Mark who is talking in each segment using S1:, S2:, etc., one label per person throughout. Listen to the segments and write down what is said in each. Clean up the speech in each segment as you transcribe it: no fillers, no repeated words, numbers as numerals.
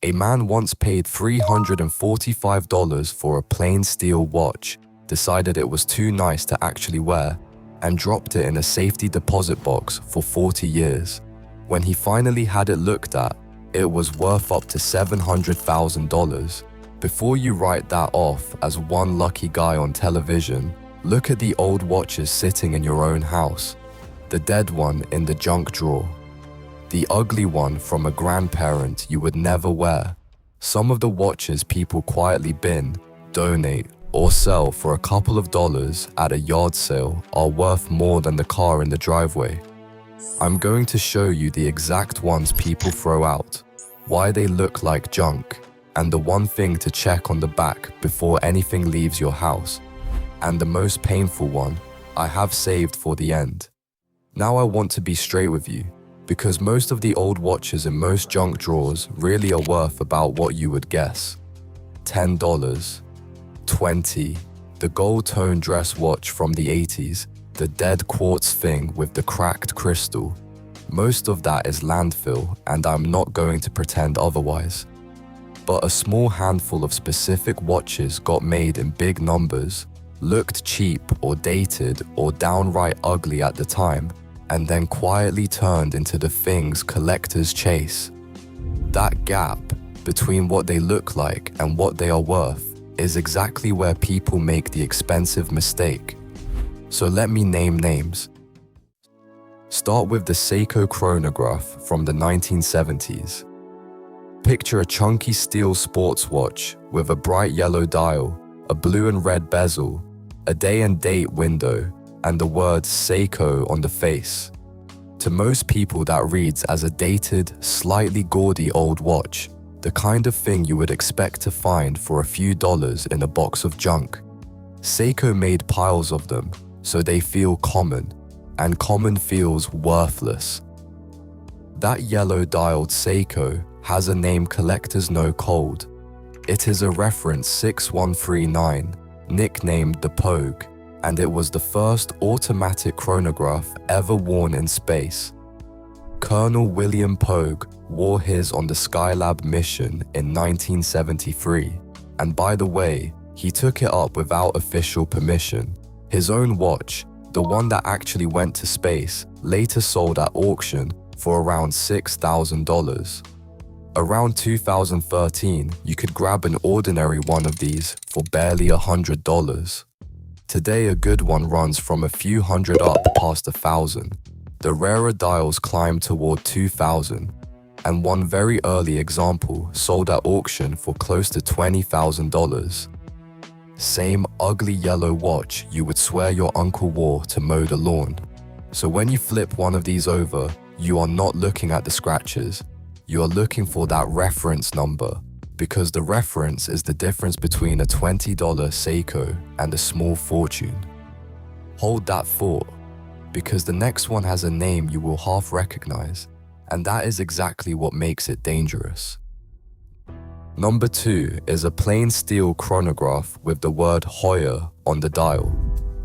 S1: A man once paid $345 for a plain steel watch, decided it was too nice to actually wear, and dropped it in a safety deposit box for 40 years. When he finally had it looked at, it was worth up to $700,000. Before you write that off as one lucky guy on television, look at the old watches sitting in your own house. The dead one in the junk drawer. The ugly one from a grandparent you would never wear. Some of the watches people quietly bin, donate, or sell for a couple of dollars at a yard sale are worth more than the car in the driveway. I'm going to show you the exact ones people throw out, why they look like junk, and the one thing to check on the back before anything leaves your house. And the most painful one, I have saved for the end. Now I want to be straight with you, because most of the old watches in most junk drawers really are worth about what you would guess. $10, $20, the gold-toned dress watch from the 80s, the dead quartz thing with the cracked crystal. Most of that is landfill, and I'm not going to pretend otherwise. But a small handful of specific watches got made in big numbers, looked cheap or dated or downright ugly at the time, and then quietly turned into the things collectors chase. That gap between what they look like and what they are worth is exactly where people make the expensive mistake. So let me name names. Start with the Seiko chronograph from the 1970s. Picture a chunky steel sports watch with a bright yellow dial, a blue and red bezel, a day and date window, and the word Seiko on the face. To most people that reads as a dated, slightly gaudy old watch, the kind of thing you would expect to find for a few dollars in a box of junk. Seiko made piles of them, so they feel common, and common feels worthless. That yellow dialed Seiko has a name collectors know cold. It is a reference 6139, nicknamed the Pogue, and it was the first automatic chronograph ever worn in space. Colonel William Pogue wore his on the Skylab mission in 1973, and by the way, he took it up without official permission. His own watch, the one that actually went to space, later sold at auction for around $6,000. Around 2013, you could grab an ordinary one of these for barely $100. Today, a good one runs from a few hundred up past 1,000. The rarer dials climb toward 2,000, and one very early example sold at auction for close to $20,000. Same ugly yellow watch you would swear your uncle wore to mow the lawn. So when you flip one of these over, you are not looking at the scratches. You are looking for that reference number, because the reference is the difference between a $20 Seiko and a small fortune. Hold that thought, because the next one has a name you will half recognize, and that is exactly what makes it dangerous. Number 2 is a plain steel chronograph with the word Heuer on the dial.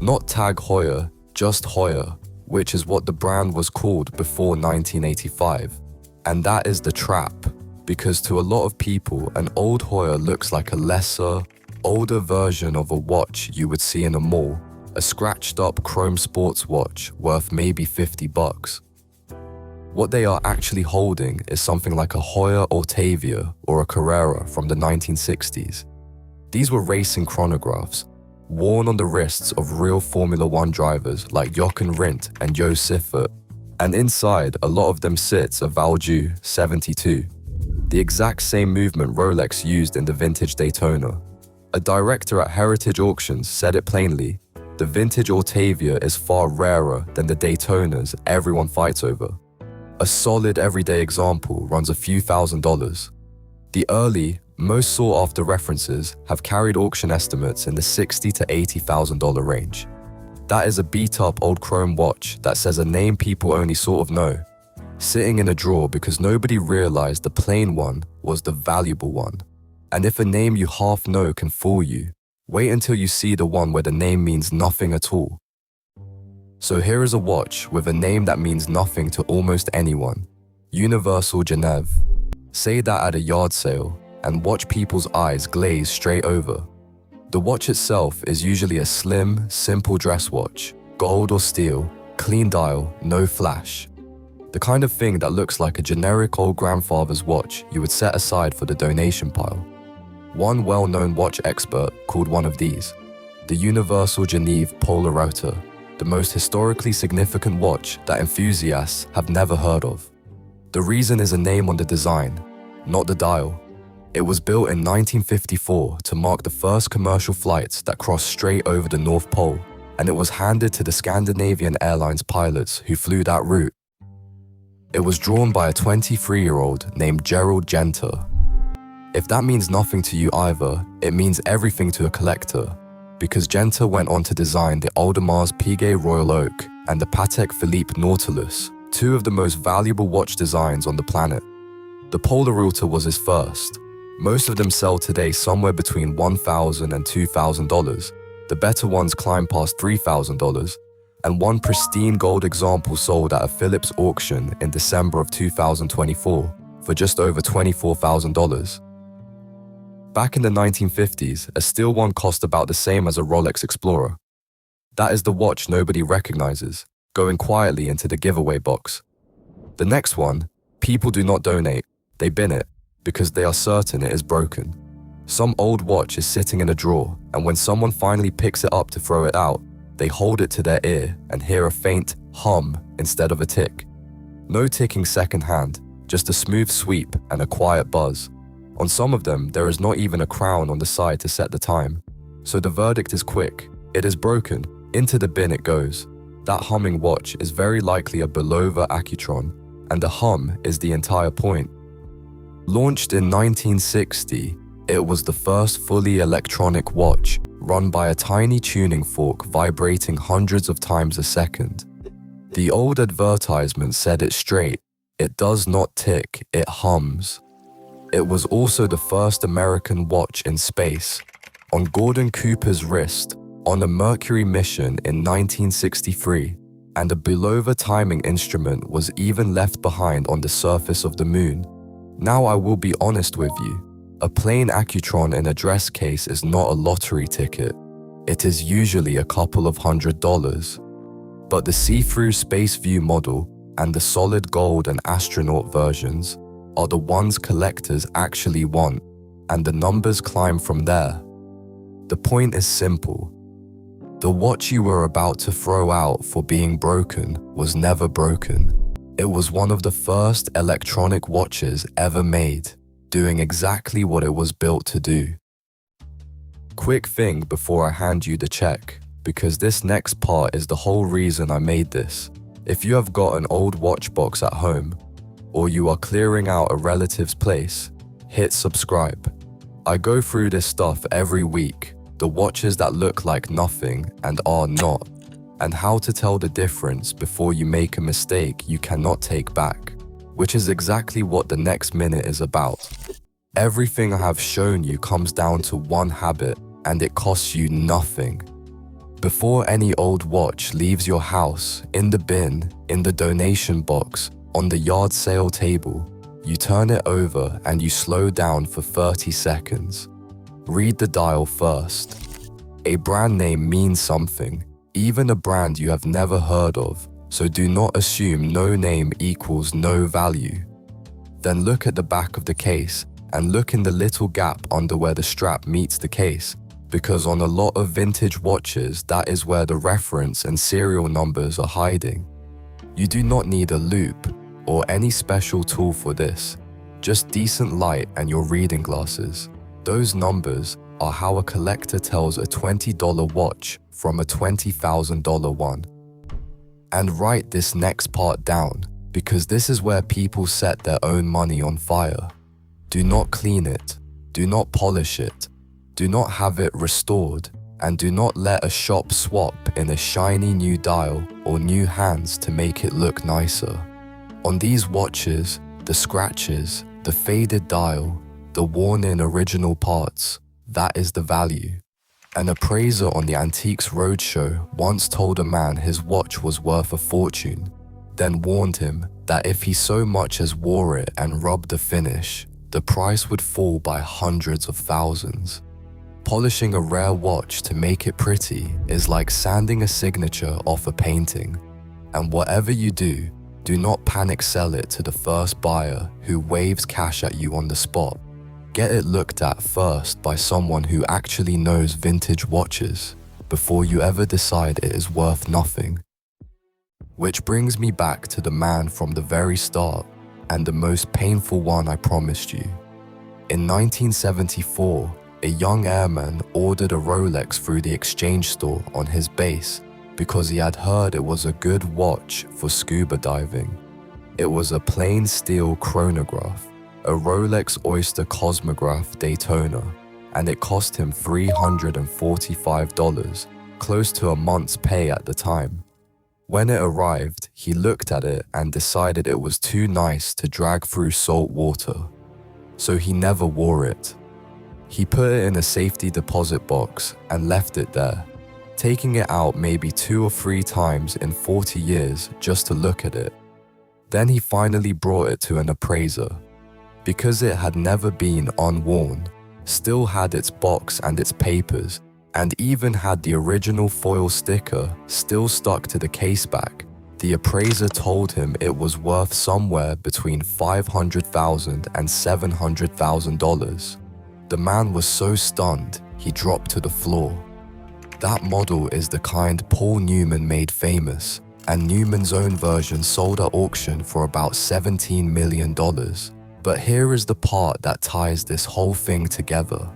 S1: Not Tag Heuer, just Heuer, which is what the brand was called before 1985. And that is the trap, because to a lot of people, an old Heuer looks like a lesser, older version of a watch you would see in a mall, a scratched up chrome sports watch worth maybe $50. What they are actually holding is something like a Heuer Altavia or a Carrera from the 1960s. These were racing chronographs, worn on the wrists of real Formula One drivers like Jochen Rindt and Jo Siffert, and inside a lot of them sits a Valjoux 72, the exact same movement Rolex used in the vintage Daytona. A director at Heritage Auctions said it plainly, the vintage Altavia is far rarer than the Daytonas everyone fights over. A solid everyday example runs a few $1,000s. The early, most sought-after references have carried auction estimates in the $60,000 to $80,000 range. That is a beat-up old chrome watch that says a name people only sort of know, sitting in a drawer because nobody realized the plain one was the valuable one. And if a name you half know can fool you, wait until you see the one where the name means nothing at all. So here is a watch with a name that means nothing to almost anyone, Universal Geneve. Say that at a yard sale and watch people's eyes glaze straight over. The watch itself is usually a slim, simple dress watch, gold or steel, clean dial, no flash. The kind of thing that looks like a generic old grandfather's watch you would set aside for the donation pile. One well-known watch expert called one of these the Universal Geneve Polerouter, the most historically significant watch that enthusiasts have never heard of. The reason is a name on the design, not the dial. It was built in 1954 to mark the first commercial flights that crossed straight over the North Pole, and it was handed to the Scandinavian Airlines pilots who flew that route. It was drawn by a 23-year-old named Gerald Genter. If that means nothing to you either, it means everything to a collector, because Genter went on to design the Audemars Piguet Royal Oak and the Patek Philippe Nautilus, two of the most valuable watch designs on the planet. The Polerouter was his first. Most of them sell today somewhere between $1,000 and $2,000. The better ones climb past $3,000, and one pristine gold example sold at a Phillips auction in December of 2024 for just over $24,000. Back in the 1950s, a steel one cost about the same as a Rolex Explorer. That is the watch nobody recognizes, going quietly into the giveaway box. The next one, people do not donate, they bin it, because they are certain it is broken. Some old watch is sitting in a drawer, and when someone finally picks it up to throw it out, they hold it to their ear and hear a faint hum instead of a tick. No ticking secondhand, just a smooth sweep and a quiet buzz. On some of them, there is not even a crown on the side to set the time. So the verdict is quick. It is broken. Into the bin it goes. That humming watch is very likely a Bulova Accutron, and the hum is the entire point. Launched in 1960, it was the first fully electronic watch run by a tiny tuning fork vibrating hundreds of times a second. The old advertisement said it straight. It does not tick, it hums. It was also the first American watch in space, on Gordon Cooper's wrist, on a Mercury mission in 1963, and a Bulova timing instrument was even left behind on the surface of the moon. Now I will be honest with you. A plain Accutron in a dress case is not a lottery ticket. It is usually a couple of $100. But the see-through Space View model and the solid gold and astronaut versions are the ones collectors actually want, and the numbers climb from there. The point is simple. The watch you were about to throw out for being broken was never broken. It was one of the first electronic watches ever made, doing exactly what it was built to do. Quick thing before I hand you the check, because this next part is the whole reason I made this. If you have got an old watch box at home, or you are clearing out a relative's place, hit subscribe. I go through this stuff every week, the watches that look like nothing and are not, and how to tell the difference before you make a mistake you cannot take back. Which is exactly what the next minute is about. Everything I have shown you comes down to one habit, and it costs you nothing. Before any old watch leaves your house, in the bin, in the donation box, on the yard sale table, you turn it over and you slow down for 30 seconds. Read the dial first. A brand name means something, even a brand you have never heard of. So do not assume no name equals no value. Then look at the back of the case and look in the little gap under where the strap meets the case, because on a lot of vintage watches, that is where the reference and serial numbers are hiding. You do not need a loupe or any special tool for this, just decent light and your reading glasses. Those numbers are how a collector tells a $20 watch from a $20,000 one. And write this next part down, because this is where people set their own money on fire. Do not clean it, do not polish it, do not have it restored, and do not let a shop swap in a shiny new dial or new hands to make it look nicer. On these watches, the scratches, the faded dial, the worn-in original parts, that is the value. An appraiser on the Antiques Roadshow once told a man his watch was worth a fortune, then warned him, that if he so much as wore it and rubbed the finish, the price would fall by hundreds of thousands. Polishing a rare watch to make it pretty is like sanding a signature off a painting. And whatever you do not panic sell it to the first buyer who waves cash at you on the spot. Get it looked at first by someone who actually knows vintage watches before you ever decide it is worth nothing. Which brings me back to the man from the very start, and the most painful one I promised you. In 1974, a young airman ordered a Rolex through the exchange store on his base because he had heard it was a good watch for scuba diving. It was a plain steel chronograph, a Rolex Oyster Cosmograph Daytona, and it cost him $345, close to a month's pay at the time. When it arrived, he looked at it and decided it was too nice to drag through salt water, so he never wore it. He put it in a safety deposit box and left it there, taking it out maybe 2 or 3 times in 40 years just to look at it. Then he finally brought it to an appraiser. Because it had never been unworn, still had its box and its papers, and even had the original foil sticker still stuck to the case back, the appraiser told him it was worth somewhere between $500,000 and $700,000. The man was so stunned, he dropped to the floor. That model is the kind Paul Newman made famous, and Newman's own version sold at auction for about $17 million. But here is the part that ties this whole thing together.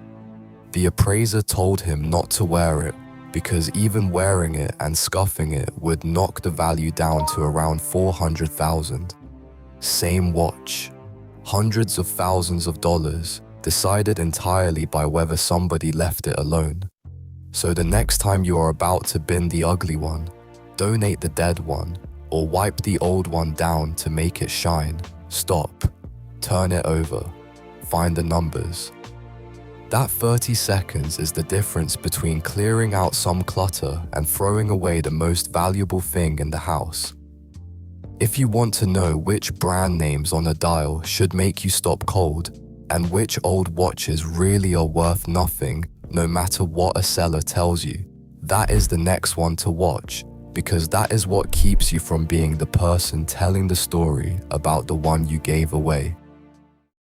S1: The appraiser told him not to wear it because even wearing it and scuffing it would knock the value down to around $400,000. Same watch, hundreds of thousands of dollars, decided entirely by whether somebody left it alone. So the next time you are about to bin the ugly one, donate the dead one, or wipe the old one down to make it shine, stop, turn it over, find the numbers. That 30 seconds is the difference between clearing out some clutter and throwing away the most valuable thing in the house. If you want to know which brand names on a dial should make you stop cold, and which old watches really are worth nothing no matter what a seller tells you, that is the next one to watch, because that is what keeps you from being the person telling the story about the one you gave away.